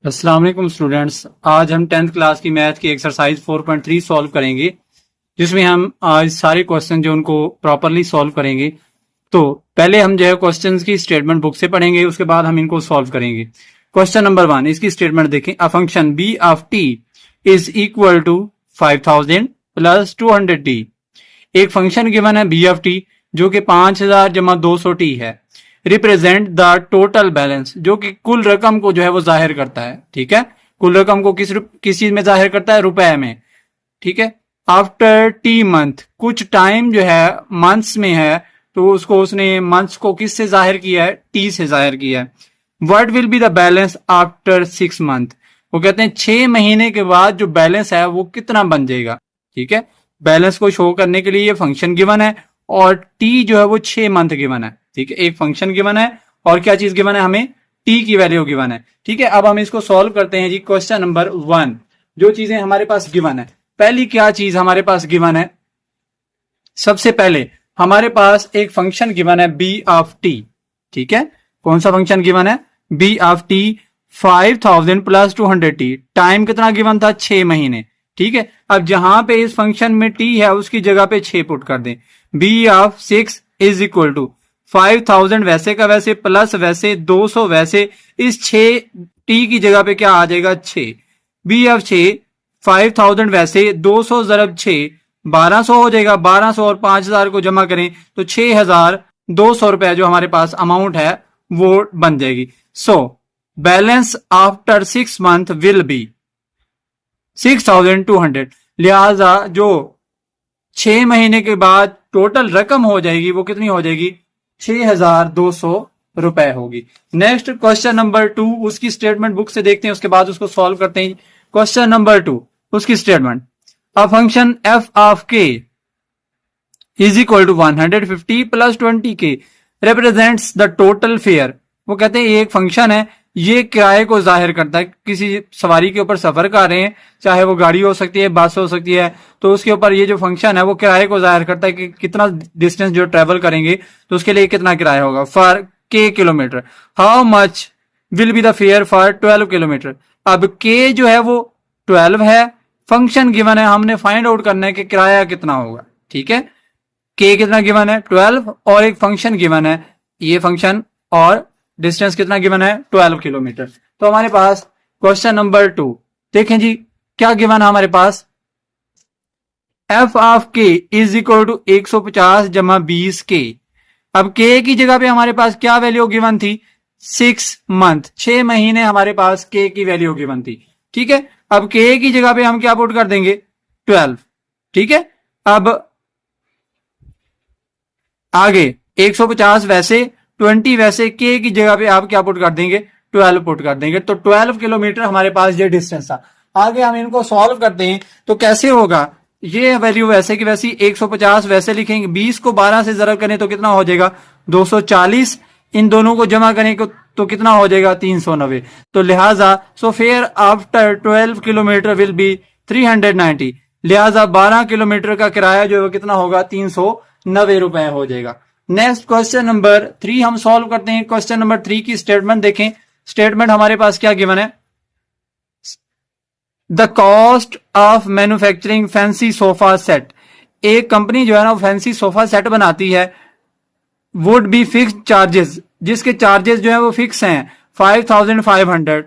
अस्सलाम वालेकुम स्टूडेंट्स। आज हम 10th क्लास की मैथ की एक्सरसाइज 4.3 सॉल्व करेंगे, जिसमें हम आज सारे क्वेश्चन जो उनको प्रॉपरली सॉल्व करेंगे। तो पहले हम जो है क्वेश्चंस की स्टेटमेंट बुक से पढ़ेंगे, उसके बाद हम इनको सॉल्व करेंगे। क्वेश्चन नंबर 1, इसकी स्टेटमेंट देखें। A function b of t is equal to 5000 plus 200t। एक फंक्शन गिवन है b ऑफ t जो कि 5000 जमा 200t है। रिप्रेजेंट द टोटल बैलेंस, जो कि कुल रकम को जो है वो जाहिर करता है। ठीक है, कुल रकम को किस चीज में जाहिर करता है? रुपए में। ठीक है, आफ्टर टी मंथ, कुछ टाइम जो है मंथ्स में है, तो उसको उसने मंथ्स को किससे जाहिर किया है? टी से जाहिर किया है। What will be the balance after 6 month? वो कहते हैं 6 महीने के बाद जो बैलेंस है वो कितना बन जाएगा। ठीक है, बैलेंस को शो करने के लिए ये फंक्शन गिवन है और टी जो है वो 6 मंथ गिवन है। ठीक है, एक फंक्शन गिवन है और क्या चीज गिवन है? हमें टी की वैल्यू गिवन है। ठीक है, अब हम इसको सॉल्व करते हैं जी। क्वेश्चन नंबर 1, जो चीजें हमारे पास गिवन है, पहली क्या चीज हमारे पास गिवन है? सबसे पहले हमारे पास एक फंक्शन गिवन है बी ऑफ टी। ठीक है, कौन सा फंक्शन गिवन है? B of T 5000 plus 200t। Time कितना गिवन था? 6 महीने। ठीक है, अब जहां पे इस फंक्शन में टी है उसकी जगह पे 6 पुट कर दें। B of 6 is equal to 5000 वैसे का वैसे प्लस वैसे 200 वैसे, इस 6 टी की जगह पे क्या आ जाएगा? 6। बी ऑफ 6 5000 वैसे 200 ज़रब 6 1200 हो जाएगा। 1200 और 5000 को जमा करें तो 6200 रुपए जो हमारे पास अमाउंट है वो बन जाएगी। So balance after 6 month will be 6200। लिहाजा जो 6 महीने के बाद टोटल रकम हो जाएगी वो कितनी हो जाएगी? 6200 रुपए होगी। नेक्स्ट क्वेश्चन नंबर 2, उसकी स्टेटमेंट बुक से देखते हैं, उसके बाद उसको सॉल्व करते हैं। क्वेश्चन नंबर 2, उसकी स्टेटमेंट। A function f of k is equal to 150 plus 20k represents the total fare. वो कहते हैं ये एक फंक्शन है, ये किराए को जाहिर करता है। किसी सवारी के ऊपर सफर कर रहे हैं, चाहे वो गाड़ी हो सकती है, बस हो सकती है, तो उसके ऊपर ये जो फंक्शन है वो किराए को जाहिर करता है कि कितना डिस्टेंस जो ट्रेवल करेंगे तो उसके लिए कितना किराया होगा for k kilometre. How much will be the fair for 12 kilometre. अब k जो है वो 12 है, फंक्शन गिवन है, हमने फाइंड आउट करना है कि किराया कितना होगा। ठीक है, k कितना गिवन है? 12, और एक फंक्शन गिवन है, ये फंक्शन, और डिस्टेंस कितना गिवन है? 12 किलोमीटर। तो हमारे पास क्वेश्चन नंबर 2 देखें जी, क्या गिवन है हमारे पास? f of k is equal to 150 जमा 20k। अब k की जगह पे हमारे पास क्या वैल्यू गिवन थी? 6 मंथ, 6 महीने हमारे पास k की वैल्यू गिवन थी। ठीक है, अब k की जगह पे हम क्या पुट कर देंगे? 12। ठीक है, अब आगे 150 वैसे 20 वैसे, k की जगह पे आप क्या पुट कर देंगे? 12 पुट कर देंगे। तो 12 किलोमीटर हमारे पास ये डिस्टेंस था। आगे हम इनको सॉल्व करते हैं तो कैसे होगा? ये वैल्यू वैसे की वैसी 150 वैसे लिखेंगे, 20 को 12 से जरब करें तो कितना हो जाएगा? 240। इन दोनों को जमा करें तो कितना हो जाएगा? 390। तो लिहाजा so fair after 12 kilometre will be 390। लिहाजा 12 किलोमीटर का किराया जो है कितना होगा? 390 रुपए हो जाएगा। नेक्स्ट क्वेश्चन नंबर 3 हम सॉल्व करते हैं। क्वेश्चन नंबर 3 की स्टेटमेंट देखें। स्टेटमेंट हमारे पास क्या गिवन है? The cost of manufacturing fancy sofa set. एक कंपनी जो है ना वो फैंसी सोफा सेट बनाती है। वुड बी फिक्स्ड चार्जेस, जिसके चार्जेस जो है वो फिक्स हैं 5500,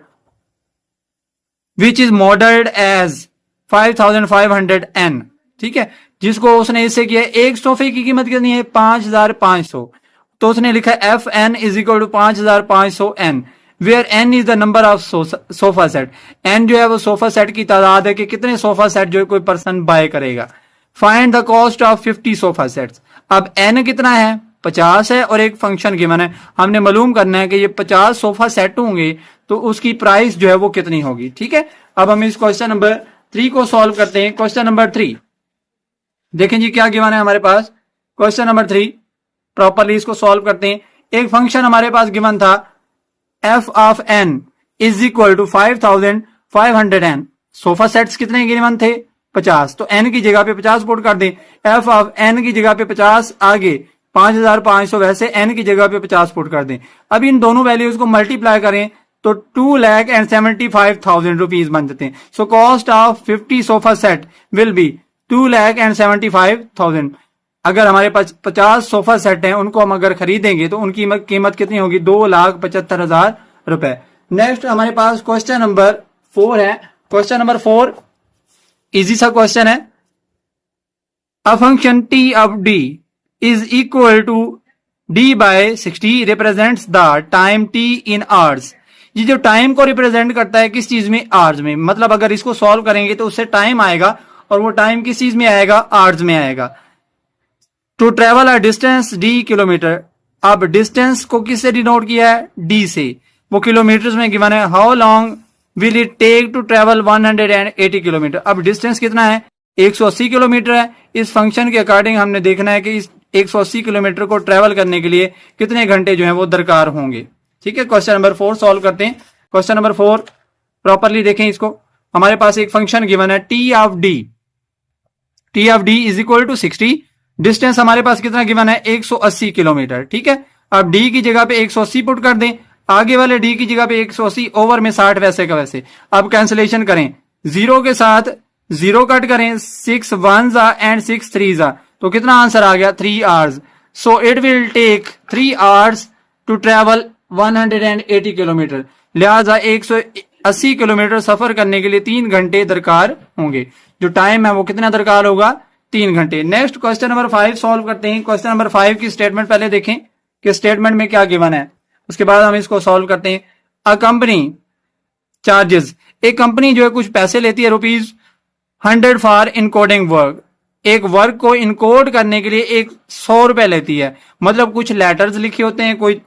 which is modelled as 5500N। ठीक है, जिसको उसने इससे किया, एक सोफे की कीमत कितनी है? 5500। तो उसने लिखा F N is equal to 5500N, where N is the number of sofa set. N जो है वो सोफा सेट की तादाद है कि कितने सोफा सेट जो कोई पर्सन बाय करेगा। Find the cost of 50 sofa sets. अब एन कितना है? 50 है, और एक फंक्शन गिवन है, हमने मालूम करना है कि ये 50 सोफा सेट होंगे तो उसकी प्राइस जो है वो कितनी होगी। ठीक है, अब हम इस क्वेश्चन नंबर 3 को सॉल्व करते हैं। क्वेश्चन नंबर 3 देखें जी, क्या गिवन है हमारे पास? क्वेश्चन नंबर 3 प्रॉपरली इसको सॉल्व करते हैं। एक फंक्शन हमारे पास गिवन था f of n is equal to 5500N। Sofa sets कितने गिवन थे? 50। तो n की जगह पे 50 पुट कर दें। f ऑफ n की जगह पे 50, आगे 5500 वैसे n की जगह पे 50 पुट कर दें। अब इन दोनों वैल्यूज को मल्टीप्लाई करें तो 2,75,000 रुपीज बन जाते हैं। So cost of 50 sofa set will be 2,75,000। अगर हमारे पास 50 सोफा सेट हैं, उनको हम अगर खरीदेंगे तो उनकी कीमत कितनी होगी? 2,75,000 रुपए। नेक्स्ट हमारे पास क्वेश्चन नंबर 4 है। क्वेश्चन नंबर 4 इजी सा क्वेश्चन है। A function t of d is equal to d by 60 represents the time t in hours। ये जो टाइम को रिप्रेजेंट करता है किस चीज में? आवर्स में। मतलब अगर इसको सॉल्व करेंगे तो उससे टाइम आएगा, और वो टाइम किस चीज में आएगा? आवर्स में आएगा। To travel a distance d kilometre. अब डिस्टेंस को किससे डिनोट किया है? d से। वो किलोमीटर्स में गिवन है। How long will it take to travel 180 kilometre. अब डिस्टेंस कितना है? 180 किलोमीटर है। इस फंक्शन के अकॉर्डिंग हमने देखना है कि इस 180 किलोमीटर को ट्रेवल करने के लिए कितने घंटे जो है वो दरकार होंगे। ठीक है, क्वेश्चन नंबर 4 सॉल्व करते हैं। क्वेश्चन नंबर 4 प्रॉपरली देखें इसको। हमारे पास एक फंक्शन गिवन है t of d। t of d is equal to 60। Distance हमारे पास कितना गिवन है? 180 किलोमीटर। ठीक है, अब d की जगह पे 180 पुट कर दें, आगे वाले d की जगह पे 180, ओवर में 60 वैसे का वैसे। अब कैंसिलेशन करें, 0 के साथ 0 कट करें, 6 1s एंड 6 3s, तो कितना आंसर आ गया? 3 hours. So it will take 3 hours to travel 180 kilometre. लिहाजा 180 किलोमीटर सफर करने के लिए 3 घंटे दरकार होंगे। जो टाइम है वो कितना दरकार होगा? 3 घंटे। नेक्स्ट क्वेश्चन नंबर 5 सॉल्व करते हैं। क्वेश्चन नंबर 5 की स्टेटमेंट पहले देखें कि स्टेटमेंट में क्या गिवन है, उसके बाद हम इसको सॉल्व करते हैं। अ कंपनी चार्जेस, एक कंपनी जो है कुछ पैसे लेती है ₹100 फॉर इनकोडिंग वर्क। एक वर्क को इनकोड करने के लिए 100 रुपए लेती है। मतलब कुछ लेटर्स लिखे होते हैं, कोई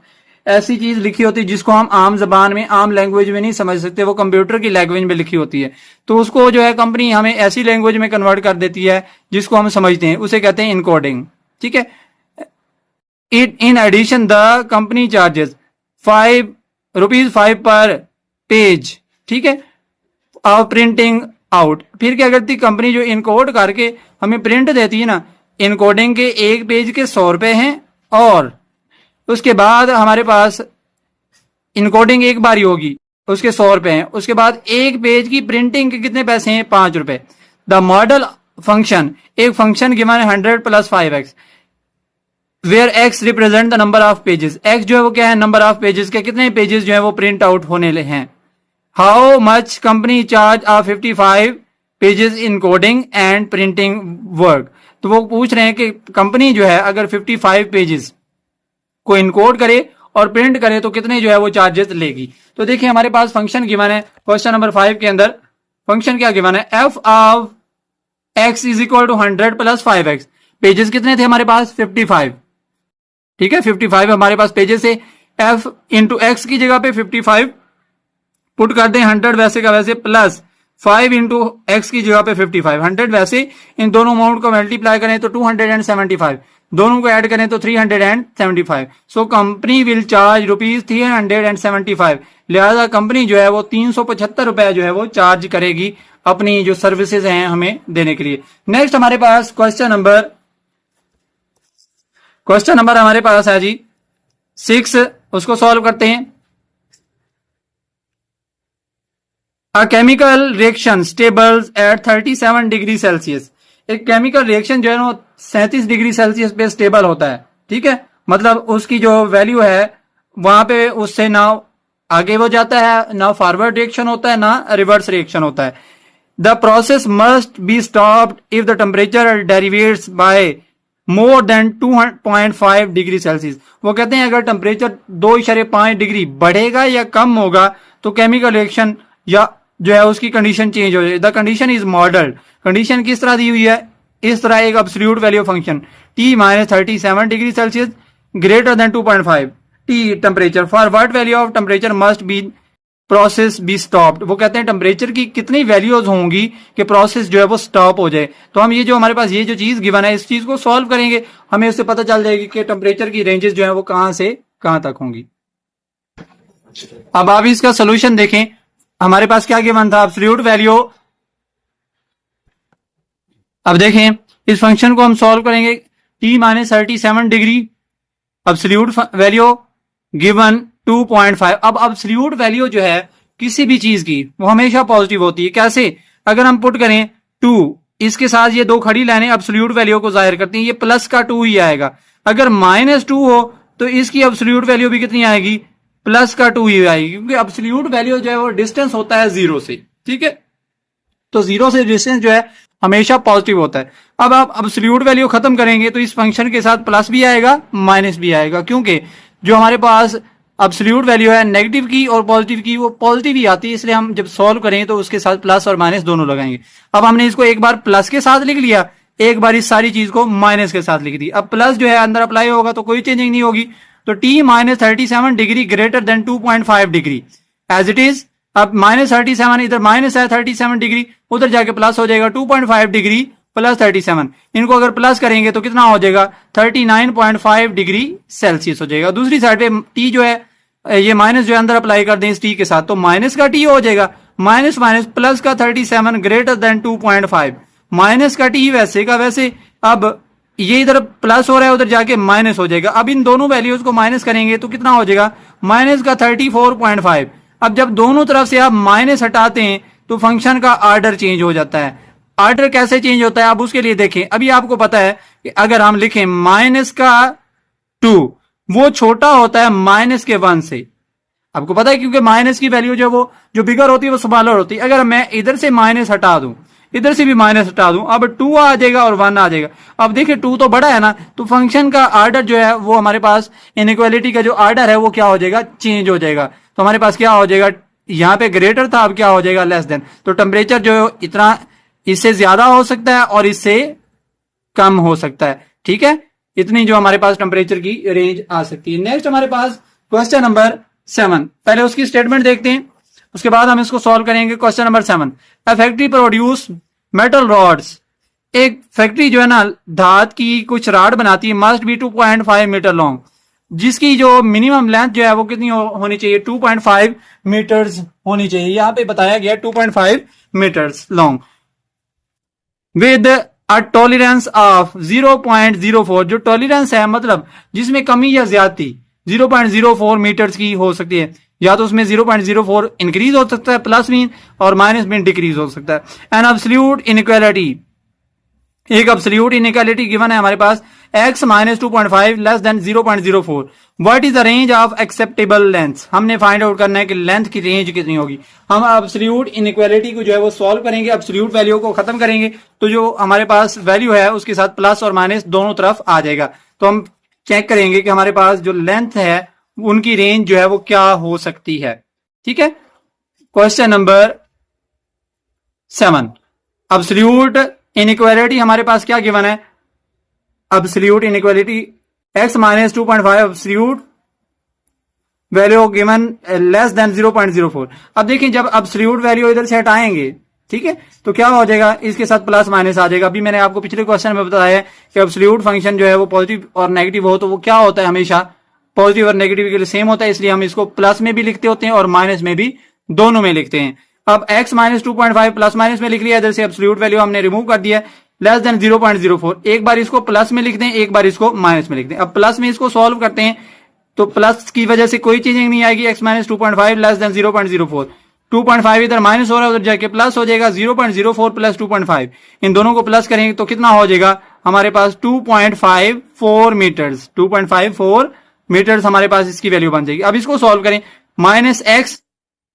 ऐसी चीज लिखी होती है जिसको हम आम जबान में, आम लैंग्वेज में नहीं समझ सकते, वो कंप्यूटर की लैंग्वेज में लिखी होती है। तो उसको जो है कंपनी हमें ऐसी लैंग्वेज में कन्वर्ट कर देती है जिसको हम समझते हैं, उसे कहते हैं इनकोडिंग। ठीक है, it in addition the company charges ₹5 per page. ठीक है, ऑफ प्रिंटिंग आउट। फिर क्या करती कंपनी? जो इनकोड करके हमें प्रिंट देती है ना, इनकोडिंग के एक पेज के 100 रुपए हैं, और उसके बाद हमारे पास इनकोडिंग एक बारी होगी, उसके 100 रुपए हैं। उसके बाद एक पेज की प्रिंटिंग के कितने पैसे हैं? 5 रुपए। द मॉडल फंक्शन, एक फंक्शन गिवन है 100 + 5x, where x represent the number of pages. x जो है वो क्या है? नंबर ऑफ पेजेस के कितने पेजेस जो है वो प्रिंट आउट होने हैं। How much company charge of 55 pages in coding and printing work. तो वो पूछ रहे हैं कि कंपनी जो है अगर 55 पेजेस को इनकोड करे और प्रिंट करे तो कितने जो है वो चार्जेस लेगी। तो देखिए हमारे पास फंक्शन गिवन है क्वेश्चन नंबर 5 के अंदर। फंक्शन क्या गिवन है? f of x is equal to 100 + 5x। Pages कितने थे हमारे पास? 55। ठीक है, 55 हमारे पास पेजेस है। f इंटू एक्स की जगह पे 55 पुट कर दें, 100 वैसे का वैसे, प्लस 5 इंटू एक्स की जगह पे 55, 100 वैसे। इन दोनों अमाउंट को मल्टीप्लाई करें तो 275, दोनों को ऐड करें तो 375। So company will charge ₹375। लिहाजा कंपनी जो है वो 375 रुपए जो है वो चार्ज करेगी अपनी जो सर्विसेज हैं हमें देने के लिए। नेक्स्ट हमारे पास क्वेश्चन नंबर हमारे पास है जी 6, उसको सॉल्व करते हैं। A chemical reaction stables at 37 degree Celsius. एक केमिकल रिएक्शन जो है ना 37 डिग्री सेल्सियस पे स्टेबल होता है। ठीक है, मतलब उसकी जो वैल्यू है वहां पे उससे ना आगे वो जाता है, ना फॉरवर्ड रिएक्शन होता है, ना रिवर्स रिएक्शन होता है। The process must be stopped if the temperature derivates by more than 2.5 degree Celsius. वो कहते हैं अगर टेम्परेचर 2.5 डिग्री बढ़ेगा या कम होगा तो केमिकल रिएक्शन या जो है उसकी कंडीशन चेंज हो जाए। The condition is modelled. Condition किस तरह दी हुई है? इस तरह एक absolute value function t - 37 degree Celsius greater than 2.5 t temperature for what value of temperature must be process be stopped. वो कहते हैं टेम्परेचर की कितनी वैल्यूज होंगी कि प्रोसेस जो है वो स्टॉप हो जाए। तो हम ये जो हमारे पास ये जो चीज गिवन है इस चीज को सॉल्व करेंगे, हमें उससे पता चल जाएगी कि टेम्परेचर की रेंजेस जो है वो कहां से कहां तक होंगी। अब आप इसका सोल्यूशन देखें, हमारे पास क्या गिवन था? Absolute value. अब देखें इस फंक्शन को हम सॉल्व करेंगे। t - 37 degree absolute value given 2.5। अब एब्सोल्यूट वैल्यू जो है किसी भी चीज की वो हमेशा पॉजिटिव होती है। कैसे? अगर हम पुट करें 2, इसके साथ ये दो खड़ी लाइनें एब्सोल्यूट वैल्यू को जाहिर करती हैं, ये प्लस का 2 ही आएगा। अगर -2 हो तो इसकी एब्सोल्यूट वैल्यू भी कितनी आएगी? प्लस का 2 ही आएगी, क्योंकि एब्सोल्यूट वैल्यू जो है वो डिस्टेंस होता है 0 से। ठीक है, तो 0 से डिस्टेंस जो है हमेशा पॉजिटिव होता है। अब आप एब्सोल्यूट वैल्यू खत्म करेंगे तो इस फंक्शन के साथ प्लस भी आएगा माइनस भी आएगा, क्योंकि जो हमारे पास एब्सोल्यूट वैल्यू है नेगेटिव की और पॉजिटिव की, वो पॉजिटिव ही आती है, इसलिए हम जब सॉल्व करें तो उसके साथ प्लस और माइनस दोनों लगाएंगे। अब हमने इसको एक बार प्लस के साथ लिख लिया, एक बार इस सारी चीज को माइनस के साथ लिख दी। अब प्लस जो है अंदर अप्लाई होगा तो कोई चेंजिंग नहीं होगी, तो t -37 degree greater than 2.5 degree as it is. अब -37 इधर माइनस है 37 डिग्री, उधर जाके प्लस हो जाएगा 2.5 डिग्री प्लस 37। इनको अगर प्लस करेंगे तो कितना हो जाएगा? 39.5 डिग्री सेल्सियस हो जाएगा। दूसरी साइड पे टी जो है, ये माइनस जो है अंदर अप्लाई कर दें इस टी के साथ, तो माइनस का टी हो जाएगा माइनस माइनस प्लस का 37 ग्रेटर देन 2.5, माइनस का टी वैसे का वैसे। अब ये इधर प्लस हो रहा है, उधर जाके माइनस हो जाएगा। अब इन दोनों वैल्यूज को माइनस करेंगे तो कितना हो जाएगा? माइनस का 34.5। अब जब दोनों तरफ से आप माइनस हटाते हैं तो फंक्शन का आर्डर चेंज हो जाता है। आर्डर कैसे चेंज होता है आप उसके लिए देखें। अभी आपको पता है कि अगर हम लिखें माइनस का 2, वो छोटा होता है माइनस के 1 से। आपको पता है, क्योंकि माइनस की वैल्यू जो वो जो बिगर होती है वो स्मॉलर होती है। अगर मैं इधर से माइनस हटा दूं, इधर से भी माइनस हटा दूं, अब 2 आ जाएगा और 1 आ जाएगा। अब देखिए 2 तो बड़ा है ना, तो फंक्शन का आर्डर जो है वो हमारे पास इनइक्वालिटी का जो आर्डर है वो क्या हो जाएगा? चेंज हो जाएगा। तो हमारे पास क्या हो जाएगा? यहाँ पे ग्रेटर था, अब क्या हो जाएगा? Less than. तो टेम्परेचर जो इतना इससे ज्यादा हो सकता है और इससे कम हो सकता है। ठीक है, इतनी जो हमारे पास टेम्परेचर की रेंज आ सकती है। नेक्स्ट हमारे पास क्वेश्चन नंबर 7, पहले उसकी स्टेटमेंट देखते हैं, उसके बाद हम इसको सॉल्व करेंगे। Question number 7, a factory produce metal rods. एक फैक्ट्री जो है ना धात की कुछ राड बनाती है, मस्ट बी 2.5 मीटर लॉन्ग, जिसकी जो मिनिमम लेंथ जो है वो कितनी होनी चाहिए? 2.5 मीटर्स होनी चाहिए। यहाँ पे बताया गया 2.5 metres long with a tolerance of 0.04। जो टॉलरेंस है मतलब जिसमें कमी या ज्यादती 0.04 मीटर्स की हो सकती है, या तो उसमें 0.04 इंक्रीज हो सकता है प्लस मीन, और माइनस मीन डिक्रीज हो सकता है। एन एब्सोल्यूट इनइक्वालिटी, एक एब्सोल्यूट इनइक्वालिटी गिवन है हमारे पास, x - 2.5 less then 0.04। What is the range of acceptable length? हमने फाइंड आउट करना है कि लेंथ की रेंज कितनी होगी। हम एब्सोल्यूट इनइक्वालिटी को जो है वो सॉल्व करेंगे, एब्सोल्यूट वैल्यू को खत्म करेंगे, तो जो हमारे पास वैल्यू है उसके साथ प्लस और माइनस दोनों तरफ आ जाएगा। तो हम चेक करेंगे कि हमारे पास जो लेंथ है उनकी रेंज जो है वो क्या हो सकती है। ठीक है, क्वेश्चन नंबर 7, एब्सोल्यूट इनइक्वालिटी हमारे पास क्या गिवन है? Absolute inequality x - 2.5 absolute value given less than 0.04। अब देखिए जब एब्सोल्यूट वैल्यू इधर से हटाएंगे, ठीक है, तो क्या हो जाएगा? इसके साथ प्लस माइनस आ जाएगा। अभी मैंने आपको पिछले क्वेश्चन में बताया है कि एब्सोल्यूट फंक्शन जो है वो पॉजिटिव और नेगेटिव हो तो वो क्या होता है? हमेशा पॉजिटिव और नेगेटिव के लिए सेम होता है, इसलिए हम इसको प्लस में भी लिखते होते हैं और माइनस में भी, दोनों में लिखते हैं। अब x - 2.5 प्लस माइनस में लिख लिया, इधर से एब्सोल्यूट वैल्यू हमने रिमूव कर दिया, लेस देन 0.04। एक बार इसको प्लस में लिख दें, एक बार इसको माइनस में लिख दें। अब प्लस में इसको सॉल्व करते हैं तो प्लस की वजह से कोई चेंजिंग नहीं आएगी। x - 2.5 लेस देन 0.04, 2.5 इधर माइनस हो रहा है, उधर जाके प्लस हो जाएगा। 0.04 प्लस 2.5, इन दोनों को प्लस करेंगे तो कितना हो जाएगा? हमारे पास 2.54 मीटर्स, 2.54 मीटर्स हमारे पास इसकी वैल्यू बन जाएगी। अब इसको सॉल्व करें, minus X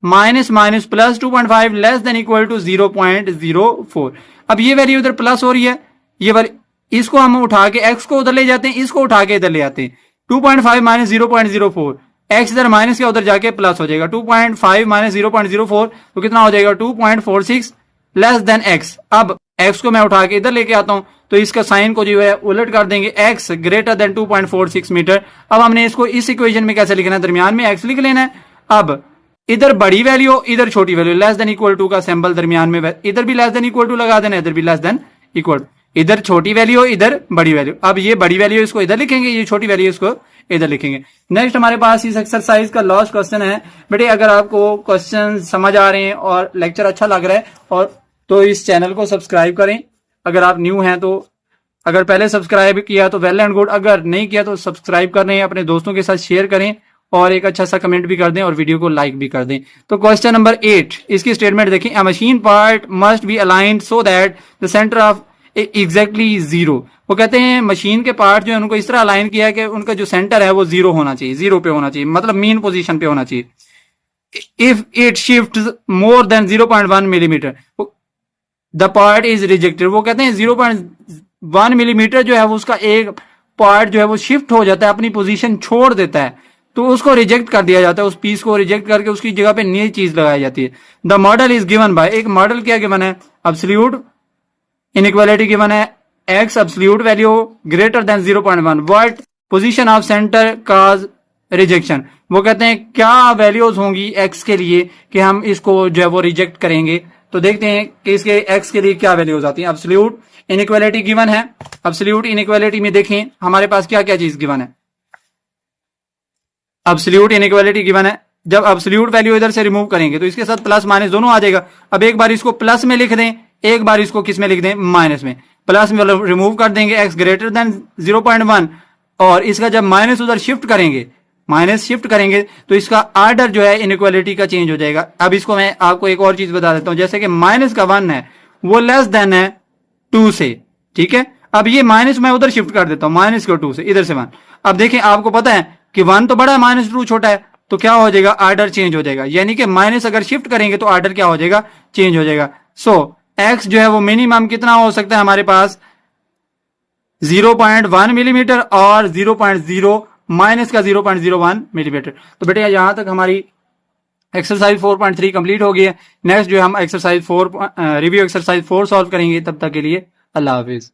minus minus plus 2.5 less than equal to 0.04। अब ये वैल्यू उधर प्लस हो रही है, ये वाली, इसको हम उठा के x को उधर ले जाते हैं, इसको उठा के इधर ले आते हैं। 2.5 माइनस 0.04, x इधर माइनस के उधर जाके प्लस हो जाएगा। 2.5 माइनस 0.04 तो कितना हो जाएगा? 2.46 लेस देन x। अब x को मैं उठा के इधर लेके आता हूं तो इसका साइन को जो है उलट कर देंगे, x ग्रेटर देन 2.46 मीटर। अब हमने इसको इस इक्वेशन में कैसे लिखना है? दरमियान में x लिख लेना है। अब इधर बड़ी वैल्यू इधर छोटी value, less than equal to का सिंबल दरमियान में, इधर भी लेस देन इक्वल टू लगा देना, इधर भी लेस देन इक्वल, इधर छोटी वैल्यू इधर बड़ी वैल्यू। अब ये बड़ी वैल्यू इसको इधर लिखेंगे, ये छोटी वैल्यू इसको इधर लिखेंगे। नेक्स्ट हमारे पास इस एक्सरसाइज का लास्ट क्वेश्चन है। बेटे अगर आपको क्वेश्चन समझ आ रहे हैं और लेक्चर अच्छा लग रहा है और तो इस चैनल को सब्सक्राइब करें। अगर आप न्यू हैं तो, अगर पहले सब्सक्राइब किया तो वेल एंड गुड, अगर नहीं किया तो सब्सक्राइब कर रहे हैं, अपने दोस्तों के साथ शेयर करें और एक अच्छा सा कमेंट भी कर दें और वीडियो को लाइक भी कर दें। तो क्वेश्चन नंबर 8, इसकी स्टेटमेंट देखें। अ machine part must be aligned so that the centre of exactly zero. वो कहते हैं मशीन के पार्ट जो है उनको इस तरह अलाइन किया है कि उनका जो सेंटर है वो जीरो होना चाहिए, जीरो पे होना चाहिए, मतलब मीन पोजीशन पे होना चाहिए। If it shift more than 0.1 millimetre the part is rejected. वो कहते हैं 0.1 मिलीमीटर जो है वो उसका एक पार्ट जो है वो शिफ्ट हो जाता है, अपनी पोजीशन छोड़ देता है, तो उसको रिजेक्ट कर दिया जाता है। उस पीस को रिजेक्ट करके उसकी जगह पे नई चीज लगाई जाती है। The model is given by, एक मॉडल क्या गिवन है, एब्सोल्यूट इनइक्वालिटी गिवन है, x absolute value greater than 0.1, what position of centre cause rejection. वो कहते हैं क्या वैल्यूज होंगी एक्स के लिए कि हम इसको जो है वो रिजेक्ट करेंगे। तो देखते हैं कि इसके एक्स के लिए क्या वैल्यूज आती हैं। एब्सोल्यूट इनइक्वालिटी गिवन है, एब्सोल्यूट इनइक्वालिटी में देखें हमारे पास क्या क्या चीज गिवन है। एब्सोल्यूट इनइक्वालिटी गिवन है, जब एब्सोल्यूट वैल्यू इधर से रिमूव करेंगे तो इसके साथ प्लस माइनस दोनों आ जाएगा। अब एक बार इसको प्लस में लिख दें, एक बार इसको किस में लिख दें, माइनस में। प्लस में रिमूव कर देंगे एक्स ग्रेटर देन 0.1, और इसका जब माइनस उधर शिफ्ट करेंगे, माइनस शिफ्ट करेंगे तो इसका आर्डर जो है इनइक्वालिटी का चेंज हो जाएगा। अब इसको मैं आपको एक और चीज बता देता हूं, जैसे कि माइनस का 1 है वो लेस देन है 2 से, ठीक है। अब ये माइनस मैं उधर शिफ्ट कर देता हूं, माइनस को 2 से, इधर से 1। अब देखें आपको पता है कि 1 तो बड़ा है, माइनस 2 छोटा है, तो क्या हो जाएगा, आर्डर चेंज हो जाएगा। यानी कि माइनस अगर शिफ्ट करेंगे तो आर्डर क्या हो जाएगा, चेंज हो जाएगा। सो एक्स जो है वो मिनिमम कितना हो सकता है हमारे पास, 0.1 मिलीमीटर और 0.0 माइनस का 0.01 मिलीमीटर। तो बेटे यहां तक हमारी एक्सरसाइज 4.3 कंप्लीट हो गई है। नेक्स्ट जो हम एक्सरसाइज 4 रिव्यू एक्सरसाइज 4 सॉल्व करेंगे। तब तक के लिए अल्लाह हाफिज।